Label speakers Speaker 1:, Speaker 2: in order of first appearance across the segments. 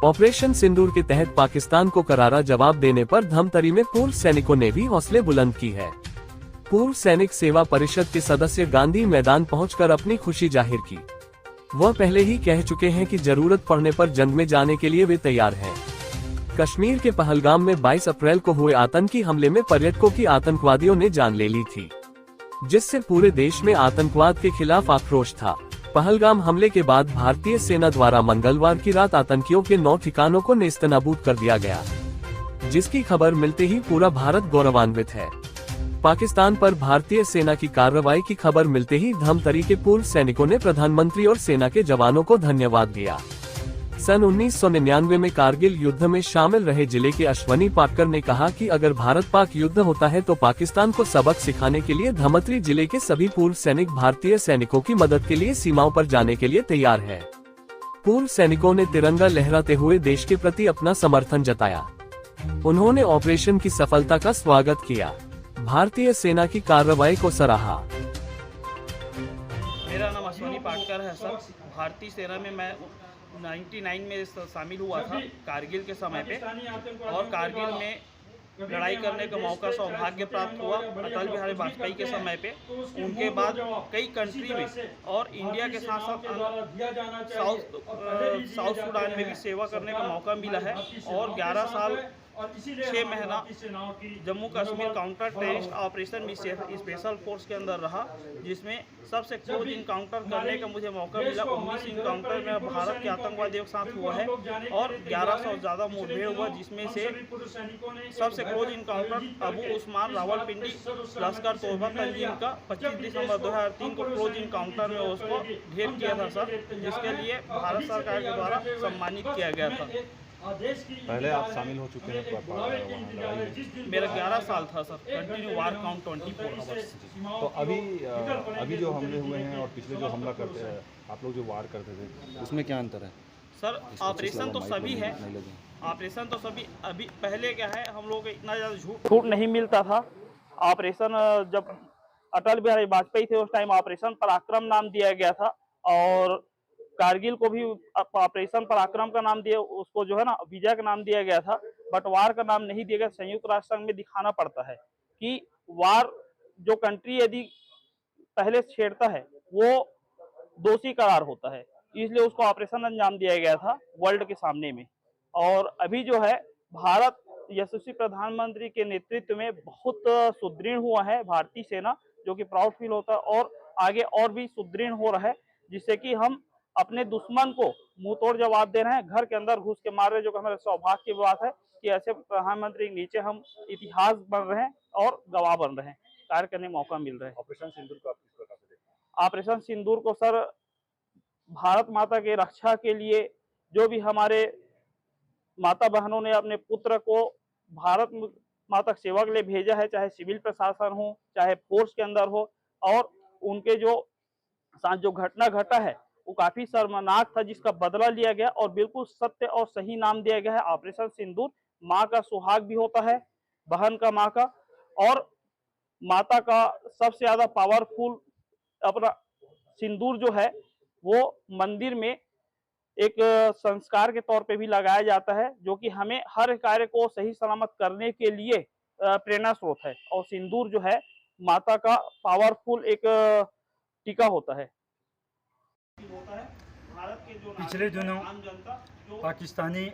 Speaker 1: Operation सिंदूर के तहत पाकिस्तान को करारा जवाब देने पर धमतरी में पूर्व सैनिकों ने भी हौसले बुलंद की है। पूर्व सैनिक सेवा परिषद के सदस्य गांधी मैदान पहुंचकर अपनी खुशी जाहिर की। वह पहले ही कह चुके हैं कि जरूरत पड़ने पर जंग में जाने के लिए वे तैयार हैं। कश्मीर के पहलगाम में 22 अप्रैल को हुए आतंकी हमले में पर्यटकों की आतंकवादियों ने जान ले ली थी, जिससे पूरे देश में आतंकवाद के खिलाफ आक्रोश था। पहलगाम हमले के बाद भारतीय सेना द्वारा मंगलवार की रात आतंकियों के 9 ठिकानों को नेस्तनाबूद कर दिया गया, जिसकी खबर मिलते ही पूरा भारत गौरवान्वित है। पाकिस्तान पर भारतीय सेना की कार्रवाई की खबर मिलते ही धमतरी के पूर्व सैनिकों ने प्रधानमंत्री और सेना के जवानों को धन्यवाद दिया। सन 1999 में कारगिल युद्ध में शामिल रहे जिले के अश्वनी पाटकर ने कहा कि अगर भारत पाक युद्ध होता है तो पाकिस्तान को सबक सिखाने के लिए धमतरी जिले के सभी पूर्व सैनिक भारतीय सैनिकों की मदद के लिए सीमाओं पर जाने के लिए तैयार है। पूर्व सैनिकों ने तिरंगा लहराते हुए देश के प्रति अपना समर्थन जताया। उन्होंने ऑपरेशन की सफलता का स्वागत किया, भारतीय सेना की कार्रवाई को सराहा।
Speaker 2: मेरा नाम अश्वनी पाटकर है सर। भारतीय सेना में मैं 99 में शामिल हुआ था कारगिल के समय पे, और कारगिल में लड़ाई करने का मौका सौभाग्य प्राप्त हुआ अटल बिहारी वाजपेयी के समय पे। उनके बाद कई कंट्री में और इंडिया के साथ साथ साउथ सूडान में भी सेवा करने का मौका मिला है, और 11 साल 6 महीना Jammu Kashmir counter terrorist operation में स्पेशल फोर्स के अंदर रहा, जिसमें सबसे क्लोज इनकाउंटर करने का मुझे मौका मिला। 19 इनकाउंटर में भारत के आतंकवादियों के साथ हुआ है और 1100 ज़्यादा मुठभेड़ हुआ, जिसमें से सबसे क्लोज इनकाउंटर अबू उस्मान रावलपिंडी लश्कर तोयबा तंजीम का 25 दिसंबर 2003 को क्लोज इनकाउंटर में उसको ढेर किया था सर, जिसके लिए भारत सरकार के द्वारा सम्मानित किया गया था।
Speaker 3: पहले आप शामिल हो चुके हैं?
Speaker 2: मेरा 11 साल था सर, कंटिन्यू वार काउंट 24 आवर्स।
Speaker 3: तो अभी जो हमले हुए हैं और पिछले जो हमला करते हैं आप लोग जो वार करते थे, उसमें क्या अंतर है
Speaker 2: सर? ऑपरेशन तो सभी है, ऑपरेशन तो सभी। अभी पहले क्या है, हम लोग इतना ज़्यादा झूठ नहीं मिलता था। ऑपरेशन जब अटल बिहारी वाजपेयी थे उस टाइम ऑपरेशन पराक्रम नाम दिया गया था, और कारगिल को भी ऑपरेशन पराक्रम का नाम दिया, उसको जो है ना विजय का नाम दिया गया था, बट वार का नाम नहीं दिया गया। संयुक्त राष्ट्र संघ में दिखाना पड़ता है कि वार जो कंट्री यदि पहले छेड़ता है वो दोषी करार होता है, इसलिए उसको ऑपरेशन अंजाम दिया गया था वर्ल्ड के सामने में। और अभी जो है भारत यशस्वी प्रधानमंत्री के नेतृत्व में बहुत सुदृढ़ हुआ है भारतीय सेना, जो कि प्राउड फील होता है, और आगे और भी सुदृढ़ हो रहा है, जिससे कि हम अपने दुश्मन को मुंह तोड़ जवाब दे रहे हैं, घर के अंदर घुस के मार रहे हैं। जो कि हमारे सौभाग्य की बात है कि ऐसे प्रधानमंत्री के नीचे हम इतिहास बन रहे हैं और गवाह बन रहे हैं, कार्य करने का मौका मिल रहा है।
Speaker 3: ऑपरेशन सिंदूर को आप किस प्रकार से देखते हैं?
Speaker 2: ऑपरेशन सिंदूर को सर, भारत माता के रक्षा के लिए जो भी हमारे माता बहनों ने अपने पुत्र को भारत माता की सेवा के लिए भेजा है, चाहे सिविल प्रशासन हो चाहे फोर्स के अंदर हो, और उनके जो साथ जो घटना घटा है वो काफी शर्मनाक था, जिसका बदला लिया गया और बिल्कुल सत्य और सही नाम दिया गया है ऑपरेशन सिंदूर। माँ का सुहाग भी होता है, बहन का माँ का, और माता का सबसे ज्यादा पावरफुल अपना सिंदूर जो है वो मंदिर में एक संस्कार के तौर पे भी लगाया जाता है, जो कि हमें हर कार्य को सही सलामत करने के लिए प्रेरणा स्रोत है। और सिंदूर जो है माता का पावरफुल एक टीका होता है।
Speaker 4: पिछले दिनों पाकिस्तानी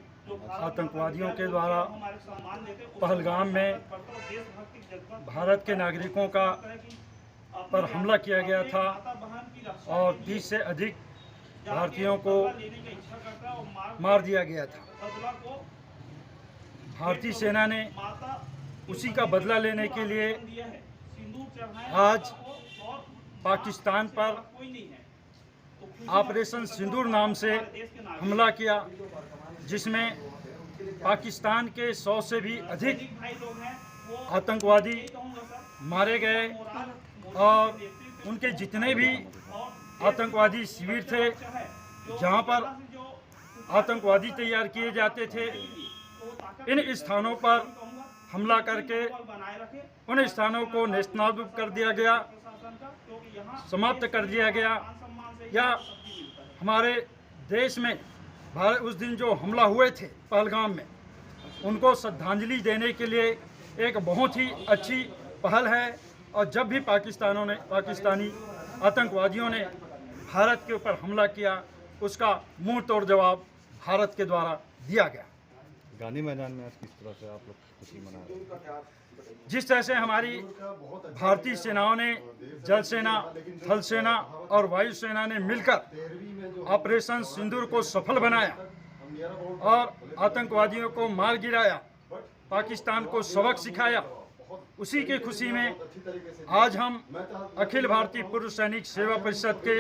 Speaker 4: आतंकवादियों के द्वारा पहलगाम में भारत के नागरिकों का पर हमला किया गया था और 30 से अधिक भारतीयों को मार दिया गया था। भारतीय सेना ने उसी का बदला लेने के लिए आज पाकिस्तान पर ऑपरेशन सिंदूर नाम से हमला किया, जिसमें पाकिस्तान के 100 से भी अधिक आतंकवादी मारे गए, और उनके जितने भी आतंकवादी शिविर थे जहां पर आतंकवादी तैयार किए जाते थे, इन स्थानों पर हमला करके उन स्थानों को नेस्तनाबूद कर दिया गया, समाप्त कर दिया गया, या हमारे देश में उस दिन जो हमला हुए थे पहलगाम में, उनको श्रद्धांजलि देने के लिए एक बहुत ही अच्छी पहल है। और जब भी पाकिस्तानी आतंकवादियों ने भारत के ऊपर हमला किया, उसका मुंह तोड़ जवाब भारत के द्वारा दिया गया।
Speaker 3: गांधी मैदान में आज किस तरह से आप लोग खुशी मना रहे हैं?
Speaker 4: जिस तरह से हमारी भारतीय सेनाओं ने, जल सेना, थल सेना और वायु सेना ने मिलकर ऑपरेशन सिंदूर को सफल बनाया और आतंकवादियों को मार गिराया, पाकिस्तान को सबक सिखाया, उसी की खुशी में आज हम अखिल भारतीय पूर्व सैनिक सेवा परिषद के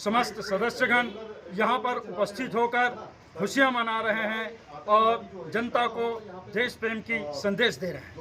Speaker 4: समस्त सदस्यगण यहाँ पर उपस्थित होकर खुशियाँ मना रहे हैं और जनता को देश प्रेम की संदेश दे रहे हैं।